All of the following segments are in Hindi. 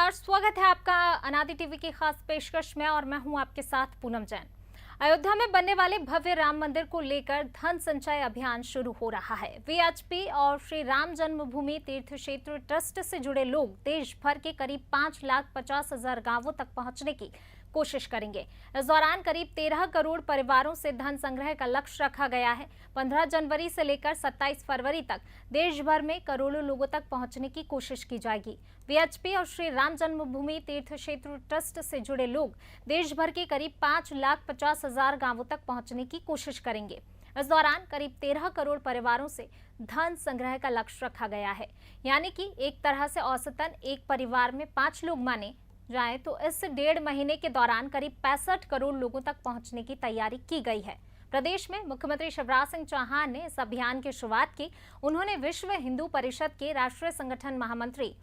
नमस्कार, स्वागत है आपका अनादि टीवी की खास पेशकश में और मैं हूं आपके साथ पूनम जैन। अयोध्या में बनने वाले भव्य राम मंदिर को लेकर धन संचय अभियान शुरू हो रहा है। वीएचपी और श्री राम जन्मभूमि तीर्थ क्षेत्र ट्रस्ट से जुड़े लोग देश भर के करीब 5,50,000 गांवों तक पहुंचने की कोशिश करेंगे। इस दौरान करीब 13 करोड़ परिवारों से धन संग्रह का लक्ष्य रखा गया है। 15 जनवरी से लेकर 27 फरवरी तक देश भर में करोड़ों लोगों तक पहुंचने की कोशिश की जाएगी। वीएचपी और श्री राम जन्मभूमि तीर्थ क्षेत्र ट्रस्ट से जुड़े लोग देश भर के करीब 5,50,000 गांवों तक पहुंचने की कोशिश करेंगे। इस दौरान करीब 13 करोड़ परिवारों से धन संग्रह का लक्ष्य रखा गया है, यानी कि एक तरह से औसतन एक परिवार में 5 लोग माने जाए तो इस 1.5 महीने के दौरान करीब 65 करोड़ लोगों तक पहुंचने की तैयारी की गई है। प्रदेश में मुख्यमंत्री शिवराज सिंह चौहान ने इस अभियान की शुरुआत की। उन्होंने विश्व हिंदू परिषद के राष्ट्रीय संगठन महामंत्री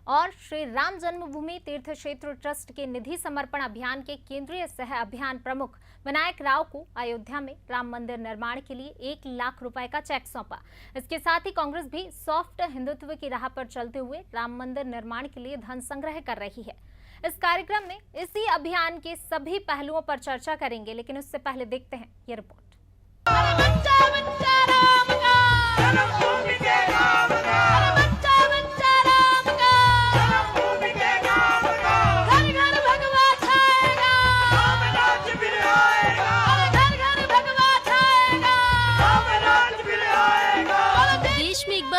और श्री राम जन्मभूमि तीर्थ क्षेत्र ट्रस्ट के निधि समर्पण अभियान के केंद्रीय सह अभियान प्रमुख विनायक राव को अयोध्या में राम मंदिर निर्माण के लिए 1 लाख रुपए का चेक सौंपा। इसके साथ ही कांग्रेस भी सॉफ्ट हिंदुत्व की राह पर चलते हुए राम मंदिर निर्माण के लिए धन संग्रह कर रही है। इस कार्यक्रम में इसी अभियान के सभी पहलुओं पर चर्चा करेंगे, लेकिन उससे पहले देखते हैं ये रिपोर्ट।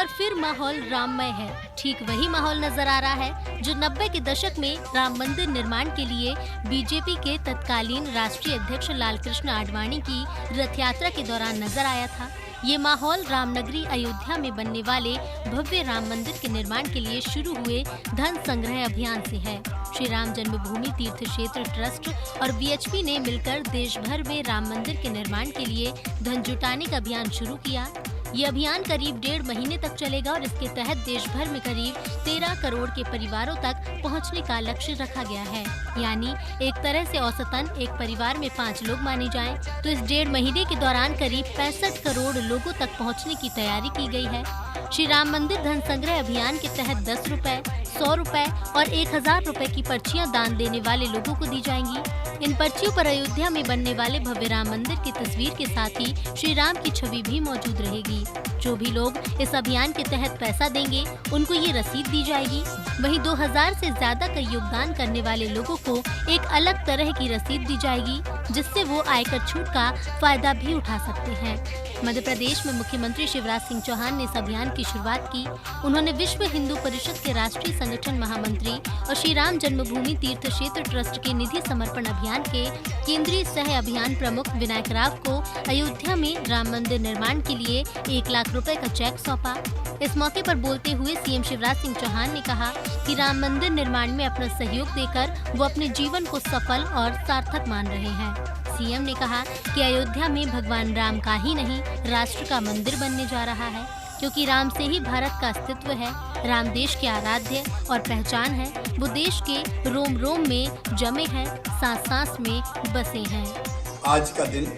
फिर माहौल राममय है। ठीक वही माहौल नजर आ रहा है जो 90 के दशक में राम मंदिर निर्माण के लिए बीजेपी के तत्कालीन राष्ट्रीय अध्यक्ष लालकृष्ण आडवाणी की रथ यात्रा के दौरान नजर आया था। ये माहौल रामनगरी अयोध्या में बनने वाले भव्य राम मंदिर के निर्माण के लिए शुरू हुए धन संग्रह अभियान से है। श्री राम जन्मभूमि तीर्थ क्षेत्र ट्रस्ट और वीएचपी ने मिलकर देश भर में राम मंदिर के निर्माण के लिए धन जुटाने का अभियान शुरू किया। ये अभियान करीब 1.5 महीने तक चलेगा और इसके तहत देश भर में करीब 13 करोड़ के परिवारों तक पहुंचने का लक्ष्य रखा गया है। यानी एक तरह से औसतन एक परिवार में 5 लोग माने जाएं, तो इस 1.5 महीने के दौरान करीब 65 करोड़ लोगों तक पहुंचने की तैयारी की गई है। श्री राम मंदिर धन संग्रह अभियान के तहत 10 रुपए, 100 रुपए और 1,000 रुपए की पर्चियां दान देने वाले लोगों को दी जाएंगी। इन पर्चियों पर अयोध्या में बनने वाले भव्य राम मंदिर की तस्वीर के साथ ही श्री राम की छवि भी मौजूद रहेगी। जो भी लोग इस अभियान के तहत पैसा देंगे उनको ये रसीद दी जाएगी। वहीं 2000 से ज्यादा का योगदान करने वाले लोगों को एक अलग तरह की रसीद दी जाएगी, जिससे वो आयकर छूट का फायदा भी उठा सकते हैं। मध्य प्रदेश में मुख्यमंत्री शिवराज सिंह चौहान ने इस अभियान की शुरुआत की। उन्होंने विश्व हिंदू परिषद के राष्ट्रीय संगठन महामंत्री और श्री राम जन्मभूमि तीर्थ क्षेत्र ट्रस्ट के निधि समर्पण अभियान के केंद्रीय सह अभियान प्रमुख विनायक राव को अयोध्या में राम मंदिर निर्माण के लिए 1 लाख रुपए का चेक सौंपा। इस मौके पर बोलते हुए सीएम शिवराज सिंह चौहान ने कहा कि राम मंदिर निर्माण में अपना सहयोग देकर वो अपने जीवन को सफल और सार्थक मान रहे हैं। सीएम ने कहा कि अयोध्या में भगवान राम का ही नहीं, राष्ट्र का मंदिर बनने जा रहा है, क्योंकि राम से ही भारत का अस्तित्व है। राम देश के आराध्य और पहचान है। वो देश के रोम रोम में जमे हैं, सांस सांस में बसे हैं। आज का दिन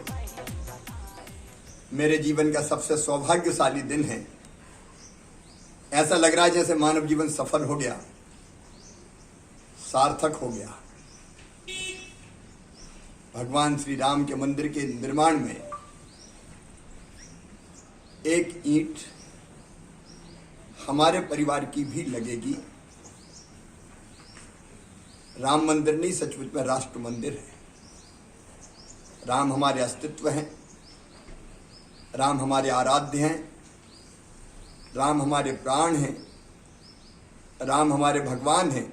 मेरे जीवन का सबसे सौभाग्यशाली दिन है। ऐसा लग रहा है जैसे मानव जीवन सफल हो गया, सार्थक हो गया। भगवान श्री राम के मंदिर के निर्माण में एक ईंट हमारे परिवार की भी लगेगी। राम मंदिर नहीं, सचमुच में राष्ट्र मंदिर है। राम हमारे अस्तित्व हैं, राम हमारे आराध्य हैं, राम हमारे प्राण हैं, राम हमारे भगवान हैं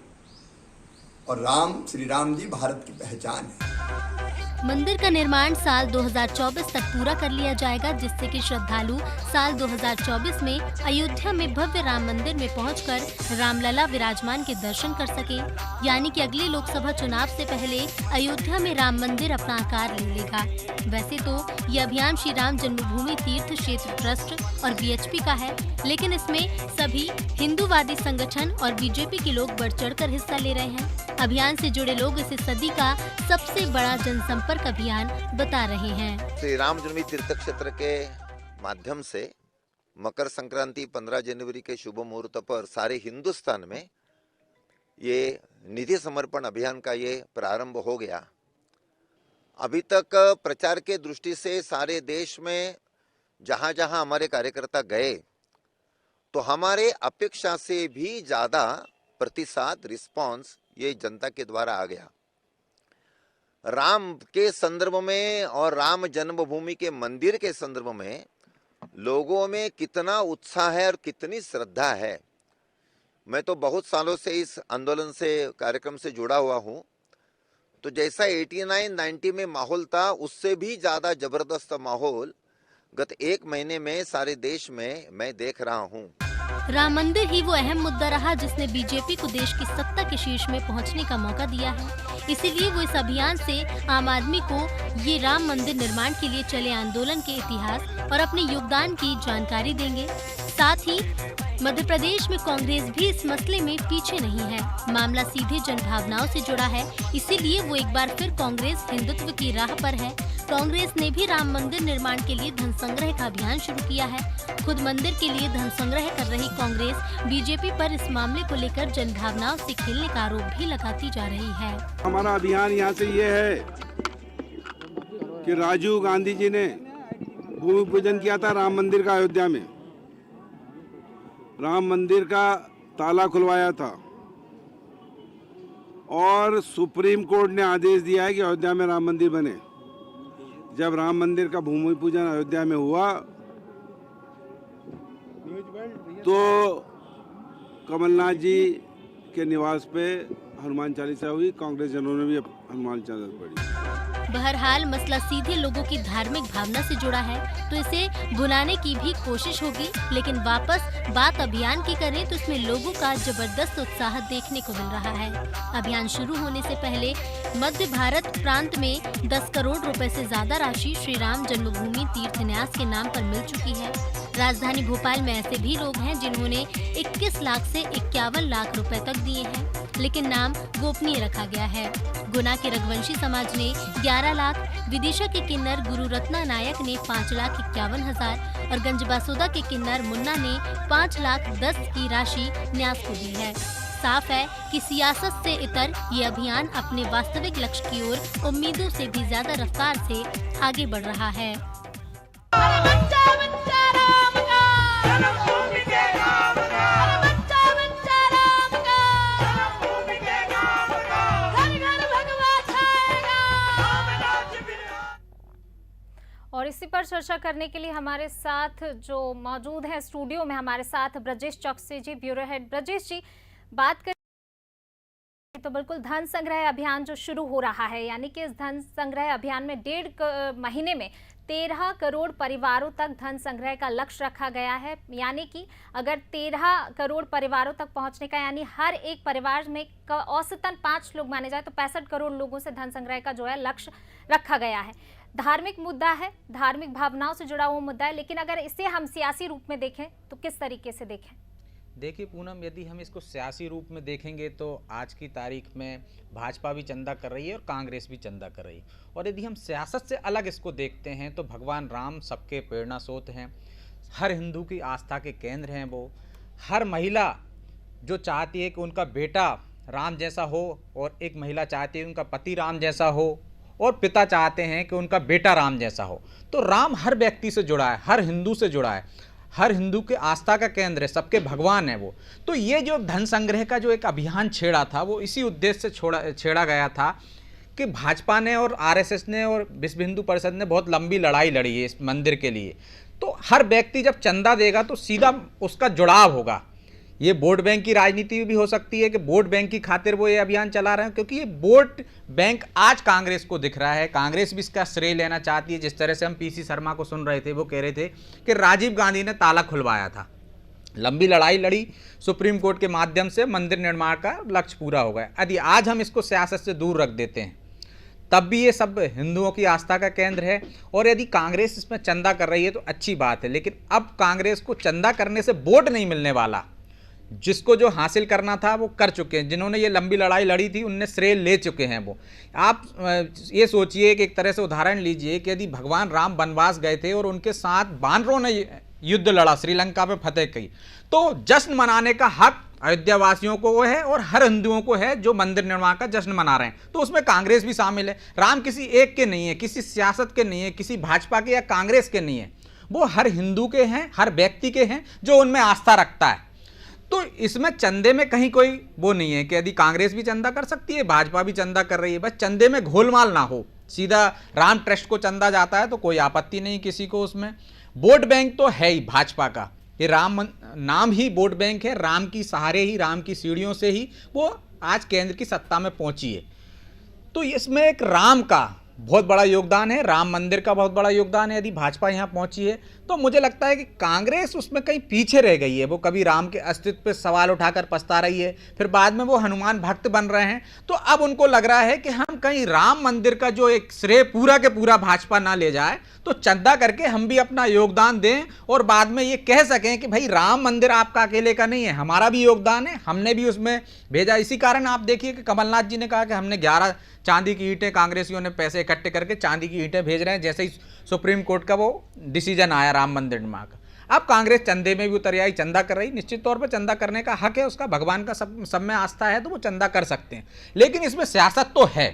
और राम श्री राम जी भारत की पहचान है। मंदिर का निर्माण साल 2024 तक पूरा कर लिया जाएगा, जिससे कि श्रद्धालु साल 2024 में अयोध्या में भव्य राम मंदिर में पहुंचकर रामलला विराजमान के दर्शन कर सके। यानी कि अगले लोकसभा चुनाव से पहले अयोध्या में राम मंदिर अपना आकार ले लेगा। वैसे तो ये अभियान श्री राम जन्मभूमि तीर्थ क्षेत्र ट्रस्ट और वीएचपी का है, लेकिन इसमें सभी हिंदूवादी संगठन और बीजेपी के लोग बढ़ चढ़कर हिस्सा ले रहे हैं। अभियान से जुड़े लोग इसे सदी का सबसे बड़ा जनसंपर्क अभियान बता रहे हैं। श्री राम जन्मभूमि तीर्थ क्षेत्र के माध्यम से मकर संक्रांति 15 जनवरी के शुभ मुहूर्त पर सारे हिंदुस्तान में ये निधि समर्पण अभियान का ये प्रारंभ हो गया। अभी तक प्रचार के दृष्टि से सारे देश में जहां जहां हमारे कार्यकर्ता गए तो हमारे अपेक्षा से भी ज़्यादा प्रतिशत रिस्पांस ये जनता के द्वारा आ गया। राम के संदर्भ में और राम जन्मभूमि के मंदिर के संदर्भ में लोगों में कितना उत्साह है और कितनी श्रद्धा है। मैं तो बहुत सालों से इस आंदोलन से कार्यक्रम से जुड़ा हुआ हूँ, तो जैसा 89-90 में माहौल था उससे भी ज़्यादा जबरदस्त माहौल गत एक महीने में सारे देश में मैं देख रहा हूँ। राम मंदिर ही वो अहम मुद्दा रहा जिसने बीजेपी को देश की सत्ता के शीर्ष में पहुंचने का मौका दिया है। इसीलिए वो इस अभियान से आम आदमी को ये राम मंदिर निर्माण के लिए चले आंदोलन के इतिहास और अपने योगदान की जानकारी देंगे। साथ ही मध्य प्रदेश में कांग्रेस भी इस मसले में पीछे नहीं है। मामला सीधे जनभावनाओं से जुड़ा है, इसीलिए वो एक बार फिर कांग्रेस हिंदुत्व की राह पर है। कांग्रेस ने भी राम मंदिर निर्माण के लिए धन संग्रह का अभियान शुरू किया है। खुद मंदिर के लिए धन संग्रह कर रही कांग्रेस बीजेपी पर इस मामले को लेकर जनभावनाओं से खेलने का आरोप भी लगाती जा रही है। हमारा अभियान यहाँ से ये है कि राजीव गांधी जी ने भूमि पूजन किया था राम मंदिर का अयोध्या में। राम मंदिर का ताला खुलवाया था और सुप्रीम कोर्ट ने आदेश दिया है कि अयोध्या में राम मंदिर बने। जब राम मंदिर का भूमि पूजन अयोध्या में हुआ तो कमलनाथ जी के निवास पे हनुमान चालीसा हुई, कांग्रेस जनों ने भी हनुमान चालीसा पढ़ी। बहरहाल मसला सीधे लोगों की धार्मिक भावना से जुड़ा है, तो इसे भुलाने की भी कोशिश होगी। लेकिन वापस बात अभियान की करें तो इसमें लोगों का जबरदस्त उत्साह देखने को मिल रहा है। अभियान शुरू होने से पहले मध्य भारत प्रांत में 10 करोड़ रुपए से ज्यादा राशि श्री राम जन्मभूमि तीर्थ न्यास के नाम पर मिल चुकी है। राजधानी भोपाल में ऐसे भी लोग हैं जिन्होंने 21 लाख से 51 लाख रुपए तक दिए हैं, लेकिन नाम गोपनीय रखा गया है। गुना के रघुवंशी समाज ने 11 लाख, विदिशा के किन्नर गुरु रत्ना नायक ने 5,51,000 और गंजबासोदा के किन्नर मुन्ना ने 5,10,000 की राशि न्यास को दी है। साफ है कि सियासत से इतर ये अभियान अपने वास्तविक लक्ष्य की ओर उम्मीदों से भी ज्यादा रफ्तार से आगे बढ़ रहा है। और इसी पर चर्चा करने के लिए हमारे साथ जो मौजूद हैं स्टूडियो में, हमारे साथ ब्रजेश चौकसी जी, ब्यूरो हेड। ब्रजेश जी, बात करें तो बिल्कुल धन संग्रह अभियान जो शुरू हो रहा है, यानी कि इस धन संग्रह अभियान में 1.5 महीने में 13 करोड़ परिवारों तक धन संग्रह का लक्ष्य रखा गया है। यानी कि अगर 13 करोड़ परिवारों तक पहुंचने का, यानी हर एक परिवार में औसतन 5 लोग माने जाए तो 65 करोड़ लोगों से धन संग्रह का जो है लक्ष्य रखा गया है। धार्मिक मुद्दा है, धार्मिक भावनाओं से जुड़ा हुआ मुद्दा है, लेकिन अगर इसे हम सियासी रूप में देखें तो किस तरीके से देखें? देखिए पूनम, यदि हम इसको सियासी रूप में देखेंगे तो आज की तारीख में भाजपा भी चंदा कर रही है और कांग्रेस भी चंदा कर रही है। और यदि हम सियासत से अलग इसको देखते हैं तो भगवान राम सबके प्रेरणा स्रोत हैं, हर हिंदू की आस्था के केंद्र हैं। वो हर महिला जो चाहती है कि उनका बेटा राम जैसा हो, और एक महिला चाहती है उनका पति राम जैसा हो, और पिता चाहते हैं कि उनका बेटा राम जैसा हो। तो राम हर व्यक्ति से जुड़ा है, हर हिंदू से जुड़ा है, हर हिंदू के आस्था का केंद्र है, सबके भगवान है वो। तो ये जो धन संग्रह का जो एक अभियान छेड़ा था वो इसी उद्देश्य से छेड़ा गया था कि भाजपा ने और आरएसएस ने और विश्व हिंदू परिषद ने बहुत लंबी लड़ाई लड़ी है इस मंदिर के लिए। तो हर व्यक्ति जब चंदा देगा तो सीधा उसका जुड़ाव होगा। ये वोट बैंक की राजनीति भी हो सकती है कि वोट बैंक की खातिर वो ये अभियान चला रहे हैं, क्योंकि ये वोट बैंक आज कांग्रेस को दिख रहा है। कांग्रेस भी इसका श्रेय लेना चाहती है। जिस तरह से हम पीसी शर्मा को सुन रहे थे, वो कह रहे थे कि राजीव गांधी ने ताला खुलवाया था, लंबी लड़ाई लड़ी, सुप्रीम कोर्ट के माध्यम से मंदिर निर्माण का लक्ष्य पूरा हो गया। यदि आज हम इसको सियासत से दूर रख देते हैं तब भी ये सब हिंदुओं की आस्था का केंद्र है। और यदि कांग्रेस इसमें चंदा कर रही है तो अच्छी बात है, लेकिन अब कांग्रेस को चंदा करने से वोट नहीं मिलने वाला। जिसको जो हासिल करना था वो कर चुके हैं, जिन्होंने ये लंबी लड़ाई लड़ी थी उनने श्रेय ले चुके हैं वो। आप ये सोचिए कि एक तरह से उदाहरण लीजिए कि यदि भगवान राम वनवास गए थे और उनके साथ बानरों ने युद्ध लड़ा, श्रीलंका पे फतेह की, तो जश्न मनाने का हक अयोध्या वासियों को है और हर हिंदुओं को है जो मंदिर निर्माण का जश्न मना रहे हैं। तो उसमें कांग्रेस भी शामिल है। राम किसी एक के नहीं है, किसी सियासत के नहीं है, किसी भाजपा के या कांग्रेस के नहीं है, वो हर हिंदू के हैं, हर व्यक्ति के हैं जो उनमें आस्था रखता है। तो इसमें चंदे में कहीं कोई वो नहीं है कि यदि कांग्रेस भी चंदा कर सकती है, भाजपा भी चंदा कर रही है, बस चंदे में घोलमाल ना हो, सीधा राम ट्रस्ट को चंदा जाता है तो कोई आपत्ति नहीं किसी को। उसमें वोट बैंक तो है ही भाजपा का, ये नाम ही वोट बैंक है। राम की सहारे ही, राम की सीढ़ियों से ही वो आज केंद्र की सत्ता में पहुंची है। तो इसमें एक राम का बहुत बड़ा योगदान है, राम मंदिर का बहुत बड़ा योगदान है। यदि भाजपा यहाँ पहुंची है तो मुझे लगता है कि कांग्रेस उसमें कहीं पीछे रह गई है। वो कभी राम के अस्तित्व पर सवाल उठाकर पछता रही है, फिर बाद में वो हनुमान भक्त बन रहे हैं। तो अब उनको लग रहा है कि हम कहीं राम मंदिर का जो एक श्रेय पूरा के पूरा भाजपा ना ले जाए, तो चंदा करके हम भी अपना योगदान दें और बाद में ये कह सकें कि भाई राम मंदिर आपका अकेले का नहीं है, हमारा भी योगदान है, हमने भी उसमें भेजा। इसी कारण आप देखिए कि कमलनाथ जी ने कहा कि हमने 11 चांदी की ईंटें, कांग्रेसियों ने पैसे इकट्ठे करके चांदी की ईंटें भेज रहे हैं, जैसे ही सुप्रीम कोर्ट का वो डिसीजन आया राम मंदिर निर्माण का। अब कांग्रेस चंदे में भी उतर आई, चंदा कर रही। निश्चित तौर पर चंदा करने का हक है उसका, भगवान का सब में आस्था है तो वो चंदा कर सकते हैं। लेकिन इसमें सियासत तो है।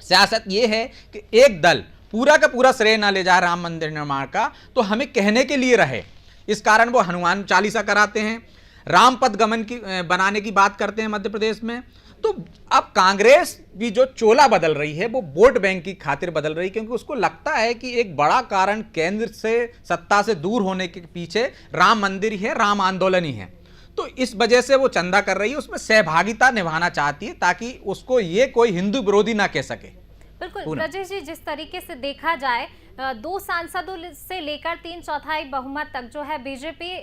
सियासत ये है कि एक दल पूरा का पूरा श्रेय ना ले जाए राम मंदिर निर्माण का, तो हमें कहने के लिए रहे। इस कारण वो हनुमान चालीसा कराते हैं, राम पथ गमन की बनाने की बात करते हैं मध्य प्रदेश में। तो अब कांग्रेस भी जो चोला बदल रही है वो वोट बैंक की खातिर बदल रही है, क्योंकि उसको लगता है कि एक बड़ा कारण केंद्र से, सत्ता से दूर होने के पीछे राम मंदिर ही है, राम आंदोलन ही है। तो इस वजह से वो चंदा कर रही है, उसमें सहभागिता निभाना चाहती है ताकि उसको ये कोई हिंदू विरोधी ना कह सके। बिल्कुल राजेश जी, जिस तरीके से देखा जाए 2 सांसदों से लेकर 3/4 बहुमत तक जो है बीजेपी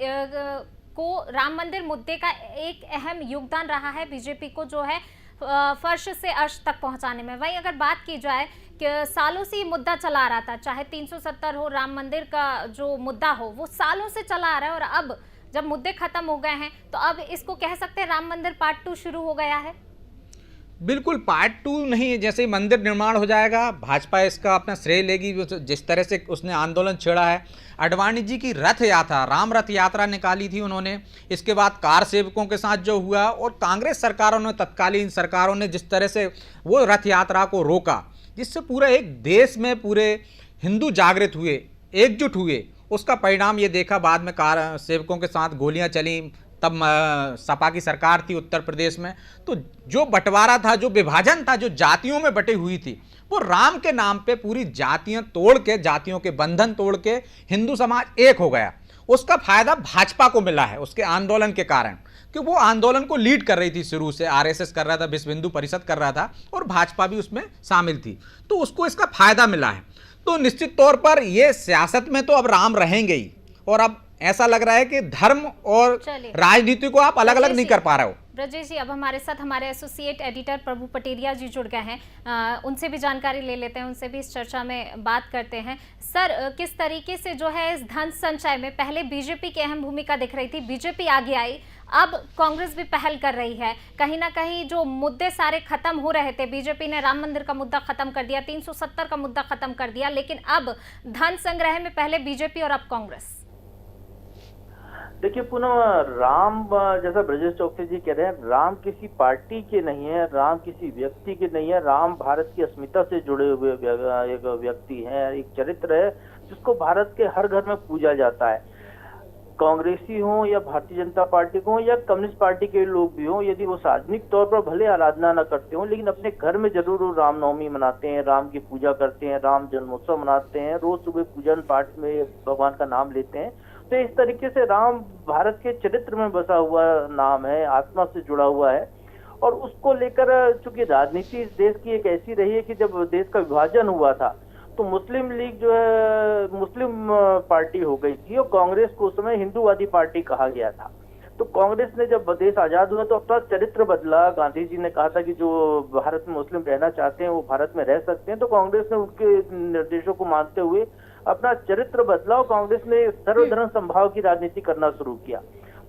को राम मंदिर मुद्दे का एक अहम योगदान रहा है बीजेपी को जो है फर्श से अर्श तक पहुंचाने में। वहीं अगर बात की जाए कि सालों से ये मुद्दा चला आ रहा था, चाहे 370 हो, राम मंदिर का जो मुद्दा हो, वो सालों से चला आ रहा है और अब जब मुद्दे खत्म हो गए हैं तो अब इसको कह सकते हैं राम मंदिर पार्ट 2 शुरू हो गया है। बिल्कुल पार्ट 2 नहीं, जैसे ही मंदिर निर्माण हो जाएगा भाजपा इसका अपना श्रेय लेगी। जिस तरह से उसने आंदोलन छेड़ा है, आडवाणी जी की रथ यात्रा, राम रथ यात्रा निकाली थी उन्होंने, इसके बाद कार सेवकों के साथ जो हुआ, और कांग्रेस सरकारों ने, तत्कालीन सरकारों ने जिस तरह से वो रथ यात्रा को रोका, जिससे पूरा एक देश में पूरे हिंदू जागृत हुए, एकजुट हुए, उसका परिणाम ये देखा बाद में कार सेवकों के साथ गोलियां चली। तब सपा की सरकार थी उत्तर प्रदेश में, तो जो बंटवारा था, जो विभाजन था, जो जातियों में बटी हुई थी, वो राम के नाम पे पूरी जातियां तोड़ के, जातियों के बंधन तोड़ के हिंदू समाज एक हो गया। उसका फायदा भाजपा को मिला है उसके आंदोलन के कारण, कि वो आंदोलन को लीड कर रही थी शुरू से, आरएसएस कर रहा था, विश्व हिंदू परिषद कर रहा था और भाजपा भी उसमें शामिल थी, तो उसको इसका फायदा मिला है। तो निश्चित तौर पर ये सियासत में तो अब राम रहेंगे ही, और अब ऐसा लग रहा है कि धर्म और राजनीति को आप अलग अलग नहीं कर पा रहे हो। ब्रजेश जी, अब हमारे साथ हमारे एसोसिएट एडिटर प्रभु पटेरिया जी जुड़ गए हैं, उनसे भी जानकारी ले लेते हैं, उनसे भी इस चर्चा में बात करते हैं। सर, किस तरीके से जो है इस धन संचय में पहले बीजेपी की अहम भूमिका दिख रही थी, बीजेपी आगे आई, अब कांग्रेस भी पहल कर रही है, कहीं ना कहीं जो मुद्दे सारे खत्म हो रहे थे, बीजेपी ने राम मंदिर का मुद्दा खत्म कर दिया, 370 का मुद्दा खत्म कर दिया, लेकिन अब धन संग्रह में पहले बीजेपी और अब कांग्रेस। देखिए पुनः राम, जैसा ब्रजेश चौकसी जी कह रहे हैं, राम किसी पार्टी के नहीं है, राम किसी व्यक्ति के नहीं है, राम भारत की अस्मिता से जुड़े हुए एक व्यक्ति है, एक चरित्र है जिसको भारत के हर घर में पूजा जाता है। कांग्रेसी हो या भारतीय जनता पार्टी को या कम्युनिस्ट पार्टी के लोग भी हो, यदि वो सार्वजनिक तौर पर भले आराधना न करते हो, लेकिन अपने घर में जरूर वो रामनवमी मनाते हैं, राम की पूजा करते हैं, राम जन्मोत्सव मनाते हैं, रोज सुबह पूजन पाठ में भगवान का नाम लेते हैं। तो इस तरीके से राम भारत के चरित्र में बसा हुआ नाम है, आत्मा से जुड़ा हुआ है, और उसको लेकर चूंकि राजनीति इस देश की एक ऐसी रही है कि जब देश का विभाजन हुआ था तो मुस्लिम लीग जो है मुस्लिम पार्टी हो गई थी, और कांग्रेस को उस समय हिंदूवादी पार्टी कहा गया था। तो कांग्रेस ने जब देश आजाद हुआ तो अपना चरित्र बदला। गांधी जी ने कहा था कि जो भारत में मुस्लिम रहना चाहते हैं वो भारत में रह सकते हैं, तो कांग्रेस ने उनके निर्देशों को मानते हुए अपना चरित्र बदला और कांग्रेस ने सर्वधर्म संभाव की राजनीति करना शुरू किया,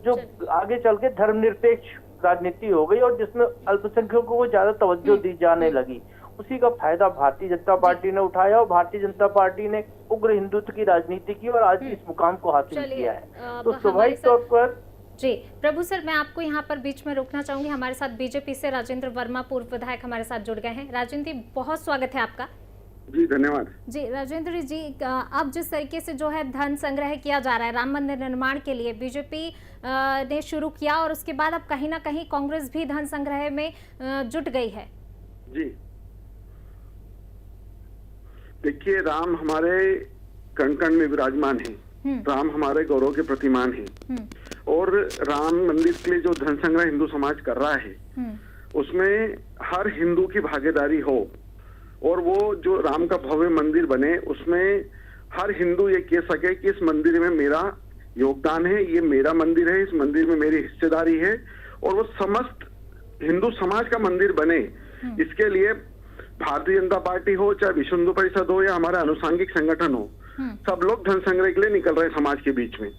जो आगे चल के धर्मनिरपेक्ष राजनीति हो गई और जिसमें अल्पसंख्यकों को ज्यादा तवज्जो दी जाने लगी। उसी का फायदा भारतीय जनता पार्टी ने उठाया और भारतीय जनता पार्टी ने उग्र हिंदुत्व की राजनीति की और आज इस मुकाम को हासिल किया है। तो स्वाभाविक तौर पर जी प्रभु सर, मैं आपको यहाँ पर बीच में रोकना चाहूंगी। हमारे साथ बीजेपी से राजेंद्र वर्मा पूर्व विधायक हमारे साथ जुड़ गए हैं। राजेंद्र जी, बहुत स्वागत है आपका। जी धन्यवाद। जी राजेंद्र जी, अब जिस तरीके से जो है धन संग्रह किया जा रहा है राम मंदिर निर्माण के लिए, बीजेपी ने शुरू किया और उसके बाद अब कहीं ना कहीं कांग्रेस भी धन संग्रह में जुट गई है। जी देखिए, राम हमारे कण कण में विराजमान है, राम हमारे गौरव के प्रतिमान है, और राम मंदिर के लिए जो धन संग्रह हिंदू समाज कर रहा है उसमें हर हिंदू की भागीदारी हो, और वो जो राम का भव्य मंदिर बने उसमें हर हिंदू ये कह सके कि इस मंदिर में मेरा योगदान है, ये मेरा मंदिर है, इस मंदिर में मेरी हिस्सेदारी है, और वो समस्त हिंदू समाज का मंदिर बने। इसके लिए भारतीय जनता पार्टी हो, चाहे विश्व हिंदू परिषद हो, या हमारा अनुसांगिक संगठन हो, सब लोग धन संग्रह के लिए निकल रहे हैं समाज के बीच में।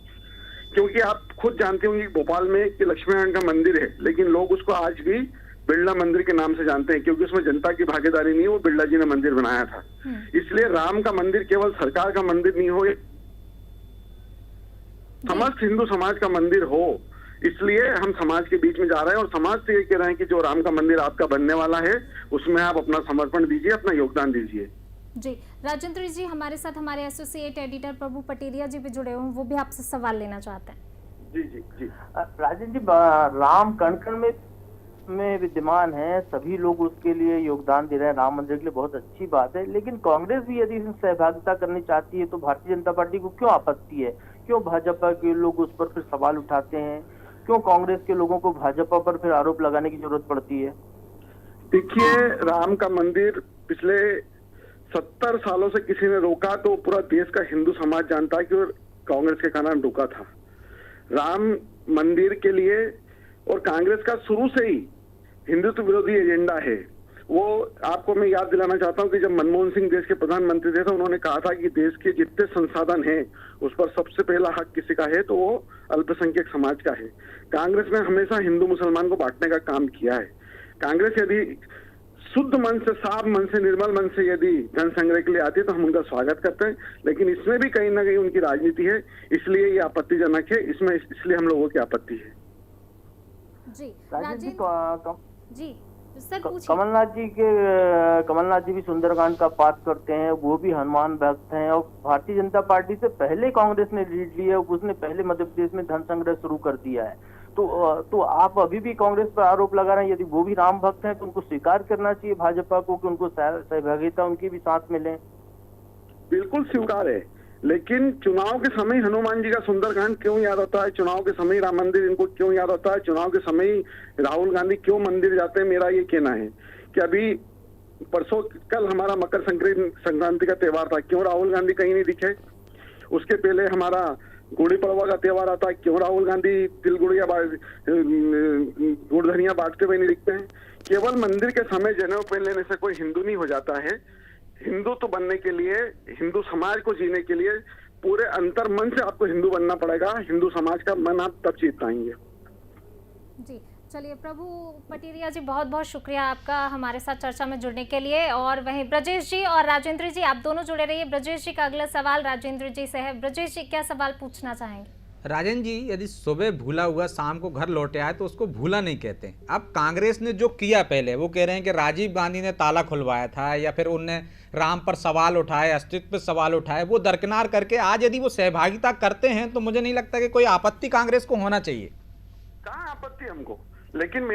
क्योंकि आप खुद जानते होंगे भोपाल में कि लक्ष्मी नारायण का मंदिर है, लेकिन लोग उसको आज भी बिरला मंदिर के नाम से जानते हैं, क्योंकि उसमें जनता की भागीदारी नहीं है, वो बिरला जी ने मंदिर बनाया था। इसलिए राम का मंदिर केवल सरकार का मंदिर नहीं हो, समस्त हिंदू समाज का मंदिर हो। इसलिए हम समाज के बीच में जा रहे हैं और समाज से ये कह रहे हैं कि जो राम का मंदिर आपका बनने वाला है उसमें आप अपना समर्पण दीजिए, अपना योगदान दीजिए। जी राजेंद्र जी, हमारे साथ हमारे एसोसिएट एडिटर प्रभु पटेरिया जी भी जुड़े हुए हैं, वो भी आपसे सवाल लेना चाहते हैं। जी जी जी राजेंद्र जी, राम कण कण में विद्यमान है, सभी लोग उसके लिए योगदान दे रहे हैं, राम मंदिर के लिए बहुत अच्छी बात है, लेकिन कांग्रेस भी यदि इसमें सहभागिता करनी चाहती है तो भारतीय जनता पार्टी को क्यों आपत्ति है? क्यों भाजपा के लोग उस पर फिर सवाल उठाते हैं? क्यों कांग्रेस के लोगों को भाजपा पर फिर आरोप लगाने की जरूरत पड़ती है? देखिए, राम का मंदिर पिछले 70 सालों से किसी ने रोका तो पूरा देश का हिंदू समाज जानता है कि कांग्रेस के कारण रुका था। राम मंदिर के लिए और कांग्रेस का शुरू से ही हिंदुत्व विरोधी एजेंडा है। वो आपको मैं याद दिलाना चाहता हूं कि जब मनमोहन सिंह देश के प्रधानमंत्री थे तो उन्होंने कहा था कि देश के जितने संसाधन हैं उस पर सबसे पहला हक किसी का है तो वो अल्पसंख्यक समाज का है। कांग्रेस ने हमेशा हिंदू मुसलमान को बांटने का काम किया है। कांग्रेस यदि शुद्ध मन से, साफ मन से, निर्मल मन से यदि धन संग्रह के लिए आती है तो हम उनका स्वागत करते हैं, लेकिन इसमें भी कहीं ना कहीं उनकी राजनीति है, इसलिए ये आपत्तिजनक है, इसमें इसलिए हम लोगों की आपत्ति है। जी जी सर, कमलनाथ जी भी सुंदरकांड का पाठ करते हैं, वो भी हनुमान भक्त हैं, और भारतीय जनता पार्टी से पहले कांग्रेस ने लीड लिया, उसने पहले मध्य प्रदेश में धन संग्रह शुरू कर दिया है। तो आप अभी भी कांग्रेस पर आरोप लगा रहे हैं। यदि वो भी राम भक्त हैं तो उनको स्वीकार करना चाहिए भाजपा को कि उनको सहभागिता उनकी भी साथ मिले। बिल्कुल स्वीकार है, लेकिन चुनाव के समय हनुमान जी का सुंदरकांड क्यों याद आता है? चुनाव के समय राम मंदिर इनको क्यों याद आता है? चुनाव के समय राहुल गांधी क्यों मंदिर जाते हैं? मेरा ये कहना है कि अभी परसों कल हमारा मकर संक्रांति का त्योहार था, क्यों राहुल गांधी कहीं नहीं दिखे? उसके पहले हमारा गुड़ी पड़वा का त्योहार आता है, क्यों राहुल गांधी तिल गुड़िया गुड़ धनिया बांटते हुए नहीं दिखते हैं? केवल मंदिर के समय जनेऊ पहन लेने से कोई हिंदू नहीं हो जाता है। हिंदू तो बनने के लिए, हिंदू समाज को जीने के लिए पूरे अंतर मन से आपको हिंदू बनना पड़ेगा। हिंदू समाज का मन आप तब जीत पाएंगे। जी चलिए प्रभु पटेरिया जी, बहुत बहुत शुक्रिया आपका हमारे साथ चर्चा में जुड़ने के लिए। और वहीं ब्रजेश जी और राजेंद्र जी, आप दोनों जुड़े रहिए। ब्रजेश जी का अगला सवाल राजेंद्र जी से है। ब्रजेश जी, क्या सवाल पूछना चाहेंगे? राजन जी, यदि सुबह भूला हुआ शाम को घर लौटे आए तो उसको भूला नहीं कहते। अब कांग्रेस ने जो किया, पहले वो कह रहे हैं कि राजीव गांधी ने ताला खुलवाया था या फिर उनने राम पर सवाल उठाए, अस्तित्व पर सवाल उठाए, वो दरकिनार करके आज यदि वो सहभागिता करते हैं तो मुझे नहीं लगता कि कोई आपत्ति कांग्रेस को होना चाहिए। कहाँ आपत्ति हमको? लेकिन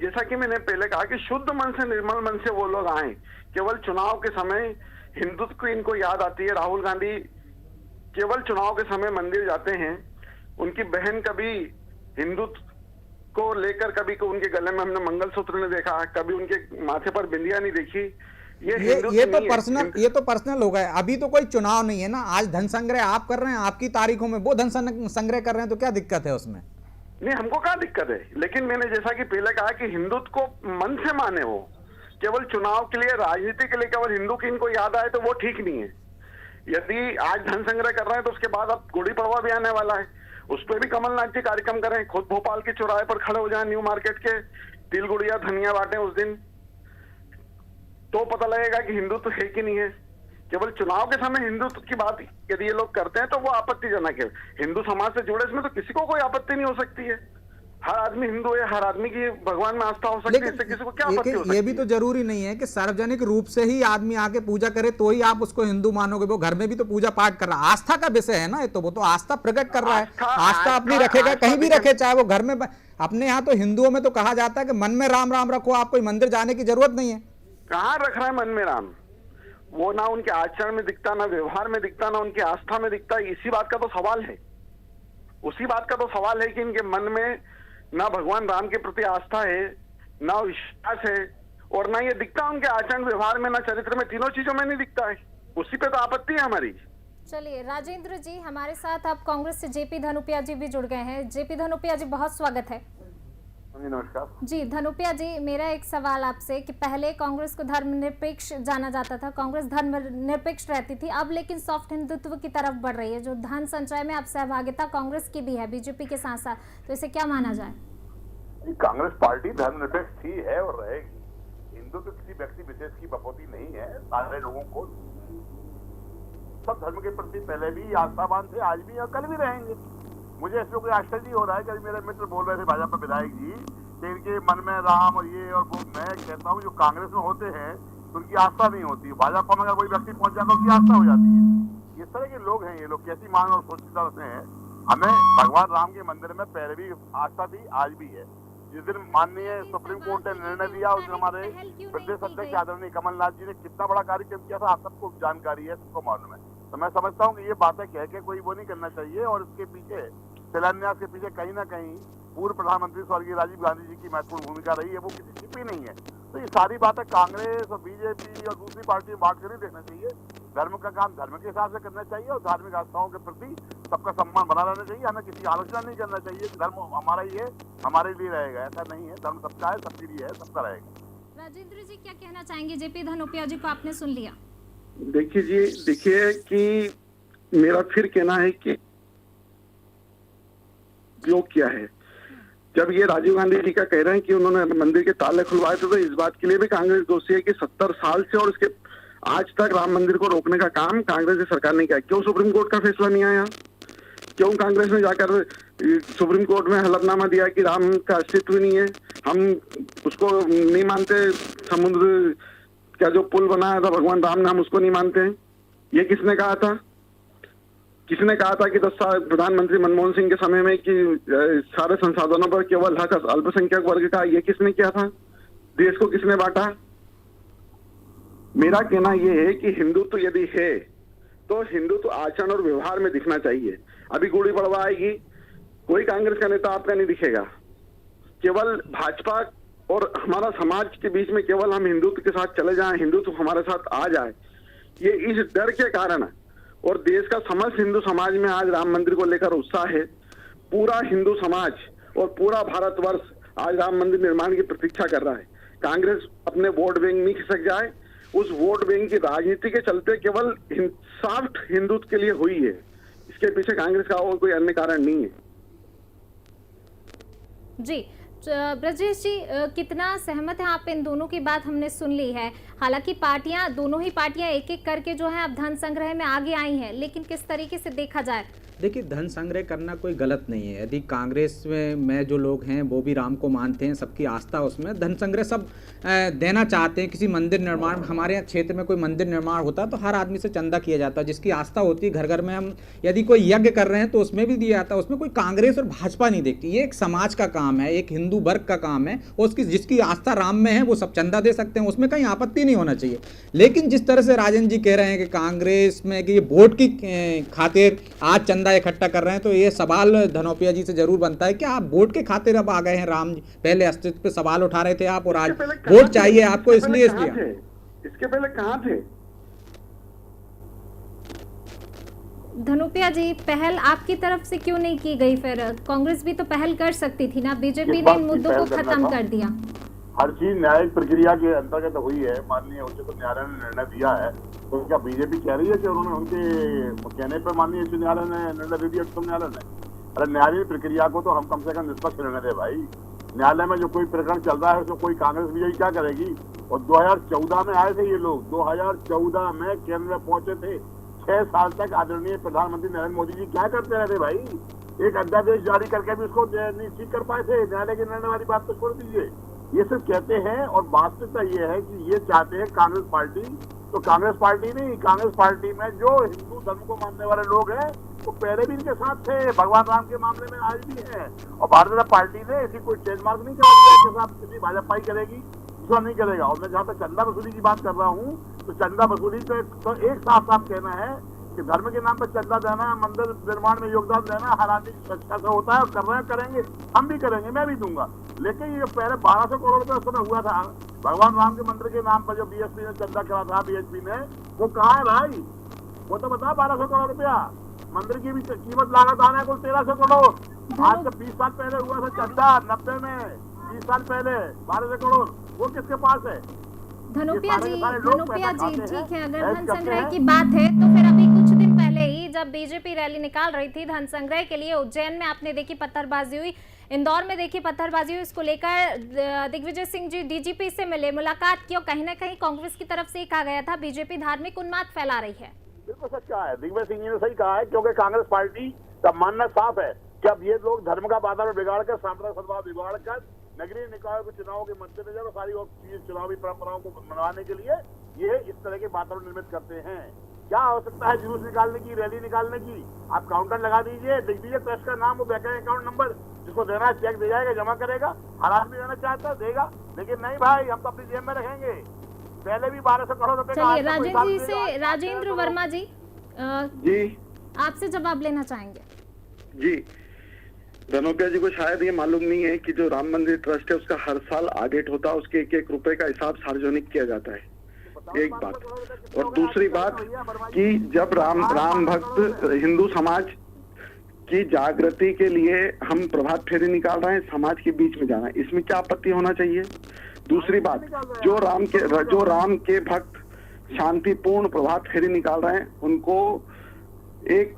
जैसा कि मैंने पहले कहा कि शुद्ध मन से, निर्मल मन से वो लोग आए। केवल चुनाव के समय हिंदुत्व को इनको याद आती है। राहुल गांधी केवल चुनाव के समय मंदिर जाते हैं। उनकी बहन कभी हिंदुत्व को लेकर, कभी उनके गले में हमने मंगलसूत्र नहीं देखा, कभी उनके माथे पर बिंदिया नहीं देखी। ये तो पर्सनल हो गए। अभी तो कोई चुनाव नहीं है ना। आज धन संग्रह आप कर रहे हैं, आपकी तारीखों में वो धन संग्रह कर रहे हैं, तो क्या दिक्कत है उसमें? नहीं, हमको क्या दिक्कत है, लेकिन मैंने जैसा कि पहले कहा कि हिंदुत्व को मन से माने। वो केवल चुनाव के लिए, राजनीति के लिए केवल हिंदू की इनको याद आए तो वो ठीक नहीं है। यदि आज धन संग्रह कर रहे हैं तो उसके बाद अब गुड़ी पड़वा भी आने वाला है, उस पर भी कमलनाथ जी कार्यक्रम करें, खुद भोपाल के चौराहे पर खड़े हो जाए, न्यू मार्केट के, तिल गुड़िया धनिया बांटे उस दिन, तो पता लगेगा कि हिंदुत्व है कि नहीं है। केवल चुनाव के समय हिंदुत्व की बात यदि ये लोग करते हैं तो वो आपत्तिजनक है। हिंदू समाज से जुड़े इसमें तो किसी को कोई आपत्ति नहीं हो सकती है। हर आदमी हिंदू है, हर आदमी की भगवान में आस्था हो सकती है, इससे किसी को क्या आपत्ति हो सकती है? ये भी तो जरूरी नहीं है कि सार्वजनिक रूप से ही आदमी आके पूजा करे तो ही आप उसको हिंदू मानोगे। वो घर में भी तो पूजा पाठ कर रहा है, आस्था का विषय है ना, ये तो वो तो आस्था प्रकट कर रहा है, आस्था अपनी रखेगा, कहीं भी रखे, चाहे वो घर में। अपने यहाँ तो हिंदुओं में तो कहा जाता है कि मन में राम राम रखो, आप कोई मंदिर जाने की जरूरत नहीं है। कहाँ रख रहा है मन में राम? वो ना उनके आचरण में दिखता, ना व्यवहार में दिखता, ना उनकी आस्था में दिखता। इसी बात का तो सवाल है, उसी बात का तो सवाल है कि इनके मन में ना भगवान राम के प्रति आस्था है, ना विश्वास है, और ना ये दिखता उनके आचरण व्यवहार में, ना चरित्र में, तीनों चीजों में नहीं दिखता है। उसी पे तो आपत्ति है हमारी। चलिए राजेंद्र जी, हमारे साथ अब कांग्रेस से जेपी धनुपिया जी भी जुड़ गए हैं। जेपी धनुपिया जी, बहुत स्वागत है। नमस्कार जी धनुपिया जी, मेरा एक सवाल आपसे कि पहले कांग्रेस को धर्मनिरपेक्ष जाना जाता था, कांग्रेस धर्मनिरपेक्ष रहती थी, अब लेकिन सॉफ्ट हिंदुत्व की तरफ बढ़ रही है। जो धन संचय में अब सहभागिता कांग्रेस की भी है बीजेपी के साथ साथ, तो इसे क्या माना जाए? कांग्रेस पार्टी धर्मनिरपेक्ष थी है और रहेगी। हिंदू तो किसी व्यक्ति विशेष की बपौती नहीं है, सारे लोगों को सब धर्म के प्रति पहले भी आस्थावान थे, आज भी और कल भी रहेंगे। मुझे इसमें कोई आश्चर्य हो रहा है कि मेरे मित्र बोल रहे थे भाजपा विधायक जी कि इनके मन में राम और ये और वो। मैं कहता हूँ जो कांग्रेस में होते हैं तो उनकी आस्था नहीं होती, भाजपा में अगर कोई व्यक्ति पहुंच जाता है उसकी आस्था हो जाती है। इस तरह के लोग हैं ये लोग, कैसी मान और सोच की तरफ से हैं। हमें भगवान राम के मंदिर में पहले भी आस्था थी, आज भी है। जिस दिन माननीय सुप्रीम कोर्ट ने निर्णय दिया उस दिन हमारे प्रदेश अध्यक्ष आदरणीय कमलनाथ जी ने कितना बड़ा कार्यक्रम किया था, आप सबको जानकारी है, सबको मालूम है। तो मैं समझता हूँ कि ये बातें कह के कोई वो नहीं करना चाहिए, और इसके पीछे शिलान्यास के पीछे कहीं ना कहीं पूर्व प्रधानमंत्री स्वर्गीय राजीव गांधी जी की महत्वपूर्ण भूमिका रही है, वो किसी छिपी नहीं है। तो ये सारी बातें कांग्रेस और बीजेपी और दूसरी पार्टी में बांट कर नहीं देखना चाहिए। धर्म का काम धर्म के हिसाब से करना चाहिए और धार्मिक आस्थाओं के प्रति सबका सम्मान बना रहना चाहिए। हमें किसी आलोचना नहीं करना चाहिए। धर्म हमारा ही है, हमारे लिए रहेगा, ऐसा नहीं है। धर्म सबका है, सबके लिए है, सबका रहेगा। राजेंद्र जी क्या कहना चाहेंगे? जेपी धनुपिया जी को आपने सुन लिया। देखिए कि मेरा फिर कहना है कि लोग क्या है, जब ये राजीव गांधी जी का कह रहे हैं कि उन्होंने मंदिर के ताले खुलवाए थे, तो इस बात के लिए भी कांग्रेस दोषी है कि 70 साल से और इसके आज तक राम मंदिर को रोकने का काम कांग्रेस की सरकार ने किया। क्यों सुप्रीम कोर्ट का फैसला नहीं आया? क्यों कांग्रेस ने जाकर सुप्रीम कोर्ट में हलफनामा दिया कि राम का अस्तित्व नहीं है, हम उसको नहीं मानते, समुद्र का जो पुल बनाया था भगवान राम ने, हम उसको नहीं मानते हैं? ये किसने कहा था? किसने कहा था कि 10 साल प्रधानमंत्री मनमोहन सिंह के समय में कि सारे संसाधनों पर केवल हक अल्पसंख्यक वर्ग का? ये किसने किया था? देश को किसने बांटा? मेरा कहना यह है कि हिंदुत्व यदि है तो हिंदुत्व आचरण और व्यवहार में दिखना चाहिए। अभी गुड़ी पड़वा आएगी, कोई कांग्रेस का नेता आपका नहीं दिखेगा। केवल भाजपा और हमारा समाज के बीच में केवल हम हिंदुत्व के साथ चले जाएं, हिंदुत्व हमारे साथ आ जाए, ये इस डर के कारण है। और देश का समस्त हिंदू समाज में आज राम मंदिर को लेकर उत्साह है। पूरा हिंदू समाज और पूरा भारतवर्ष आज राम मंदिर निर्माण की प्रतीक्षा कर रहा है। कांग्रेस अपने वोट बैंक नहीं खिसक जाए, उस वोट बैंक की राजनीति के चलते केवल सॉफ्ट हिंदुत्व के लिए हुई है, इसके पीछे कांग्रेस का और कोई अन्य कारण नहीं है। जी ब्रजेश जी, कितना सहमत है आप इन दोनों की बात? हमने सुन ली है। हालांकि पार्टियां, दोनों ही पार्टियां एक एक करके जो है अब धन संग्रह में आगे आई हैं, लेकिन किस तरीके से देखा जाए? देखिए, धन संग्रह करना कोई गलत नहीं है। यदि कांग्रेस में जो लोग हैं वो भी राम को मानते हैं, सबकी आस्था उसमें, धन संग्रह सब देना चाहते हैं। किसी मंदिर निर्माण, हमारे यहाँ क्षेत्र में कोई मंदिर निर्माण होता है तो हर आदमी से चंदा किया जाता है, जिसकी आस्था होती है। घर घर में हम यदि कोई यज्ञ कर रहे हैं तो उसमें भी दिया जाता है। उसमें कोई कांग्रेस और भाजपा नहीं देखती। ये एक समाज का काम है, एक हिंदू वर्ग का काम है, और उसकी जिसकी आस्था राम में है वो सब चंदा दे सकते हैं, उसमें कहीं आपत्ति नहीं होना चाहिए। लेकिन जिस तरह से राजेंद्र जी कह रहे हैं कि कांग्रेस में कि ये वोट की खातिर आज चंदा इकट्ठा कर रहे हैं, तो ये सवाल धनोपिया जी से जरूर बनता है कि आप वोट के खातिर अब आ गए हैं। राम जी पहले अस्तित्व पे सवाल उठा रहे थे आप, और आज वोट चाहिए आपको, इसलिए इसके पहले कहां थे? धनुपिया जी, पहल आपकी तरफ से क्यों नहीं की गई? फिर कांग्रेस भी तो पहल कर सकती थी ना, बीजेपी ने इन मुद्दों को खत्म कर दिया। हर चीज न्यायिक प्रक्रिया के अंतर्गत हुई है। माननीय उच्चतम न्यायालय ने निर्णय दिया है, तो क्या बीजेपी कह रही है कि उन्होंने उनके कहने पर माननीय उच्च न्यायालय ने निर्णय दे दिया उच्चतम न्यायालय ने? अरे न्यायालयीय प्रक्रिया को तो हम कम से कम निष्पक्ष रहने दे भाई। न्यायालय में जो कोई प्रकरण चल रहा है उसको कोई कांग्रेस बीजेपी क्या करेगी? और 2014 में आए थे ये लोग, 2014 में केंद्र में पहुंचे थे। 6 साल तक आदरणीय प्रधानमंत्री नरेंद्र मोदी जी क्या करते रहे थे भाई? एक अध्यादेश जारी करके भी उसको नहीं ठीक कर पाए थे। न्यायालय के निर्णय वाली बात तो छोड़ दीजिए, ये सिर्फ कहते हैं। और वास्तविकता ये है कि ये चाहते हैं कांग्रेस पार्टी, तो कांग्रेस पार्टी नहीं, कांग्रेस पार्टी में जो हिंदू धर्म को मानने वाले लोग हैं वो पहले भी इनके साथ थे, भगवान राम के मामले में आज भी है। और भारतीय जनता पार्टी ने ऐसी कोई ट्रेडमार्क नहीं करा दिया कि साहब किसी भाजपा ही करेगी, दूसरा नहीं करेगा। और मैं जहाँ तक चंदा वसूली की बात कर रहा हूँ, तो चंदा वसूली तो एक साफ साफ कहना है कि धर्म के नाम पर चंदा देना, मंदिर निर्माण में योगदान देना हर आदमी अच्छा से होता है और कर रहे हैं, करेंगे, हम भी करेंगे, मैं भी दूंगा। लेकिन ये पहले 1200 करोड़ रुपए उस समय हुआ था भगवान राम के मंदिर के नाम पर, जो बीएसपी ने चंदा करा था, बीएसपी ने, वो कहाँ है भाई? वो तो बता 1200 करोड़ रुपया। मंदिर की भी कीमत लागत आना है कुल 1300 करोड़। आज से 20 साल पहले हुआ था चंदा, 90 में, 20 साल पहले 1200 करोड़, वो किसके पास है? धनुपिया जी ठीक है, अगर धन संग्रह की बात है तो फिर अभी कुछ दिन पहले ही जब बीजेपी रैली निकाल रही थी धन संग्रह के लिए, उज्जैन में आपने देखी पत्थरबाजी हुई, इंदौर में देखी पत्थरबाजी हुई। इसको लेकर दिग्विजय सिंह जी डीजीपी से मिले, मुलाकात की और कहीं ना कहीं कांग्रेस की तरफ से कहा गया था बीजेपी धार्मिक उन्माद फैला रही है। बिल्कुल सच कहा है दिग्विजय सिंह जी ने, सही कहा है, क्योंकि कांग्रेस पार्टी का मानना साफ है कि अब ये लोग धर्म का वातावरण बिगाड़कर, सांप्रदायिक सद्भाव बिगाड़कर, नगरीय निकायों के चुनाव के मद्देनजर और सारी और चुनावी परंपराओं को मनवाने के लिए ये इस तरह के वातावरण निर्मित करते हैं। क्या आवश्यकता है जुलूस निकालने की, रैली निकालने की? आप काउंटर लगा दीजिए, लिख दीजिए ट्रस्ट का नाम, वो बैंक अकाउंट नंबर, जिसको देना है चेक दे जाएगा, जमा करेगा। हर आदमी देना चाहता है देगा, लेकिन नहीं भाई, हम तो अपनी जेब में रखेंगे। पहले भी 1200 करोड़ रुपए। चलिए राजेंद्र जी से, राजेंद्र वर्मा जी जी आपसे जवाब लेना चाहेंगे। जी, धनोपिया जी को शायद ये मालूम नहीं है कि जो राम मंदिर ट्रस्ट है उसका हर साल ऑडिट होता है, उसके एक एक रुपए का हिसाब सार्वजनिक किया जाता है, एक बात। और दूसरी बात कि जब राम भक्त हिंदू समाज की जागृति के लिए हम प्रभात फेरी निकाल रहे हैं, समाज के बीच में जाना है, इसमें क्या आपत्ति होना चाहिए? दूसरी बात, जो राम के भक्त शांतिपूर्ण प्रभात फेरी निकाल रहे हैं, उनको एक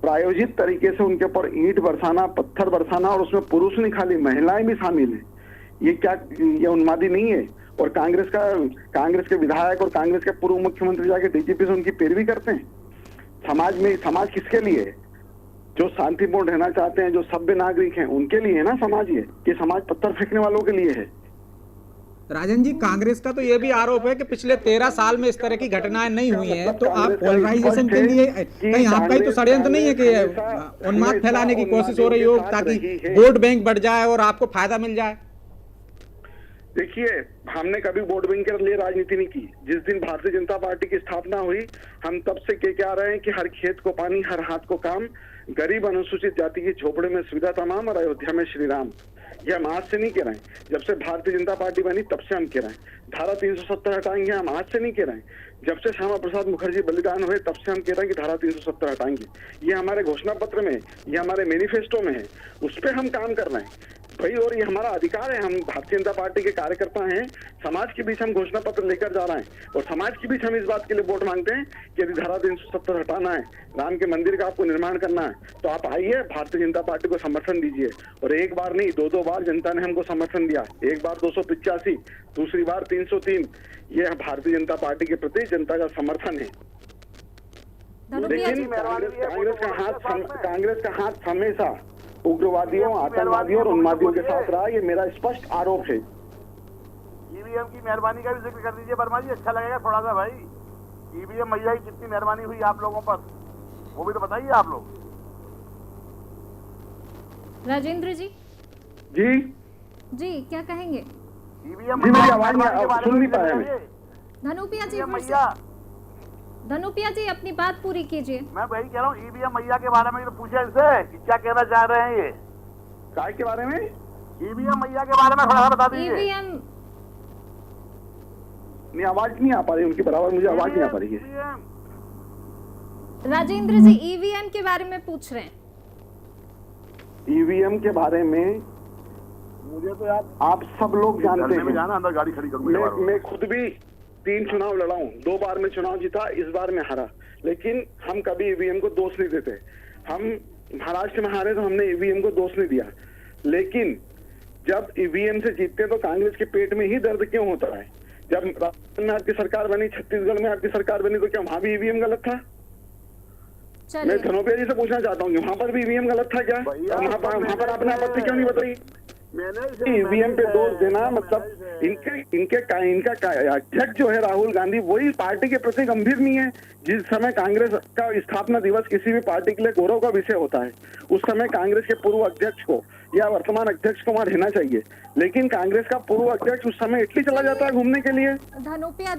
प्रायोजित तरीके से उनके ऊपर ईंट बरसाना, पत्थर बरसाना, और उसमें पुरुष नहीं खाली महिलाएं भी शामिल हैं, ये क्या ये उन्मादी नहीं है? और कांग्रेस के विधायक और कांग्रेस के पूर्व मुख्यमंत्री जाके डीजीपी से उनकी पैरवी करते हैं। समाज किसके लिए है? जो शांतिपूर्ण रहना चाहते हैं, जो सभ्य नागरिक हैं, उनके लिए है ना समाज। ये कि समाज पत्थर फेंकने वालों के लिए है? राजन जी, कांग्रेस का तो ये भी आरोप है कि पिछले 13 साल में इस तरह की घटनाएं नहीं हुई हैं, तो आप पोलराइजेशन के लिए कहीं आपका ही तो षड्यंत्र नहीं है कि उन्माद फैलाने की कोशिश हो रही हो ताकि वोट बैंक बढ़ जाए और आपको फायदा मिल जाए? देखिए, हमने कभी वोट बैंक के लिए राजनीति नहीं की। जिस दिन भारतीय जनता पार्टी की स्थापना हुई, हम तब से कह रहे हैं कि हर खेत को पानी, हर हाथ को काम, गरीब अनुसूचित जाति की झोपड़े में सुविधा तमाम, और अयोध्या में श्री राम। ये हम आज से नहीं कह रहे हैं, जब से भारतीय जनता पार्टी बनी तब से हम कह रहे हैं। धारा 370 हटाएंगे, हम आज से नहीं कह रहे हैं। जब से श्यामा प्रसाद मुखर्जी बलिदान हुए तब से हम कह रहे हैं कि धारा 370 हटाएंगे। ये हमारे घोषणा पत्र में है, ये हमारे मैनिफेस्टो में है, उस पर हम काम कर रहे हैं भाई, और ये हमारा अधिकार है। हम भारतीय जनता पार्टी के कार्यकर्ता हैं, समाज के बीच हम घोषणा पत्र लेकर जा रहे हैं, और समाज के बीच हम इस बात के लिए वोट मांगते हैं कि यदि धारा 370 हटाना है, राम के मंदिर का आपको निर्माण करना है, तो आप आइए, भारतीय जनता पार्टी को समर्थन दीजिए। और एक बार नहीं, दो बार जनता ने हमको समर्थन दिया। एक बार 285, दूसरी बार 303। ये भारतीय जनता पार्टी के प्रति जनता का समर्थन है। लेकिन कांग्रेस का हाथ हमेशा उग्रवादियों, आतंकवादियों और उन्मादियों के साथ रहा, ये मेरा स्पष्ट आरोप है। ईवीएम की मेहरबानी का भी जिक्र कर दीजिए वर्मा जी, अच्छा लगेगा थोड़ा सा भाई। ईवीएम मैया की कितनी मेहरबानी हुई आप लोगों पर, वो भी तो बताइए आप लोग। राजेंद्र जी जी क्या कहेंगे? ईवीएम जी, मेरी आवाज सुन नहीं पाया मैं। धनुपिया जी अपनी बात पूरी कीजिए। मैं वही कह रहा हूँ, ईवीएम मैया के बारे में तो पूछा इनसे कि क्या कहना चाह रहे हैं ये, काय के बारे में? ईवीएम मैया के बारे में थोड़ा सा बता दीजिए। ईवीएम नहीं, आवाज नहीं आ पा रही उनकी बराबर, मुझे आवाज नहीं आ पा रही है। राजेंद्र जी ईवीएम के बारे में पूछ रहे हैं। ईवीएम के बारे में मुझे तो यार आप सब लोग जानते हैं। जाना, अंदर गाड़ी खड़ी करूंगा। मैं खुद भी 3 चुनाव लड़ा हूँ, 2 बार में चुनाव जीता, इस बार में हारा, लेकिन हम कभी ईवीएम को दोष नहीं देते। हम महाराष्ट्र में हारे तो हमने ईवीएम को दोष नहीं दिया, लेकिन जब ईवीएम से जीतते तो कांग्रेस के पेट में ही दर्द क्यों होता है? जब राजस्थान में आपकी सरकार बनी, छत्तीसगढ़ में आपकी सरकार बनी, तो क्या वहां भी ईवीएम गलत था? मैं धनोपिया जी से पूछना चाहता हूँ कि वहां पर भी ईवीएम गलत था क्या? वहां पर आपने आपत्ति क्यों नहीं बताई? ईवीएम पे दोष देना मतलब इनका अध्यक्ष जो है राहुल गांधी, वही पार्टी के प्रति गंभीर नहीं है। जिस समय कांग्रेस का स्थापना दिवस किसी भी पार्टी के लिए गौरव का विषय होता है, उस समय कांग्रेस के पूर्व अध्यक्ष को या वर्तमान अध्यक्ष को वहां रहना चाहिए, लेकिन कांग्रेस का पूर्व अध्यक्ष उस समय इटली चला जाता है घूमने के लिए। धनोपिया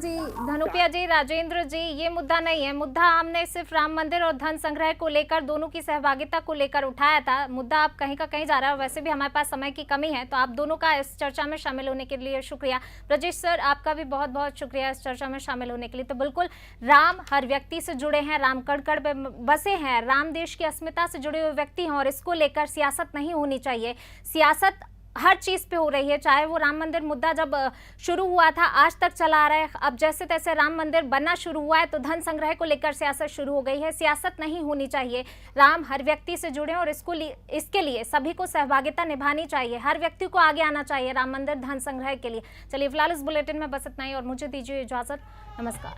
जी, राजेंद्र जी, ये मुद्दा नहीं है। मुद्दा हमने सिर्फ राम मंदिर और धन संग्रह को लेकर, दोनों की सहभागिता को लेकर उठाया था। मुद्दा आप कहीं का कहीं जा रहा है। वैसे भी हमारे पास समय की कमी है, तो आप दोनों का इस चर्चा में शामिल होने के लिए शुक्रिया। ब्रजेश सर, आपका भी बहुत बहुत शुक्रिया इस चर्चा में शामिल होने के लिए। तो बिल्कुल, राम हर व्यक्ति से जुड़े हैं, राम कण-कण में बसे हैं, राम देश की अस्मिता से जुड़े हुए व्यक्ति हैं, और इसको लेकर सियासत नहीं होनी चाहिए। सियासत हर चीज पे हो रही है, चाहे वो राम मंदिर मुद्दा जब शुरू हुआ था आज तक चला आ रहा है। अब जैसे तैसे राम मंदिर बनना शुरू हुआ है तो धन संग्रह को लेकर सियासत शुरू हो गई है। सियासत नहीं होनी चाहिए। राम हर व्यक्ति से जुड़े और इसके लिए सभी को सहभागिता निभानी चाहिए। हर व्यक्ति को आगे आना चाहिए राम मंदिर धन संग्रह के लिए। चलिए, फिलहाल इस बुलेटिन में बस इतना ही और मुझे दीजिए इजाजत। नमस्कार।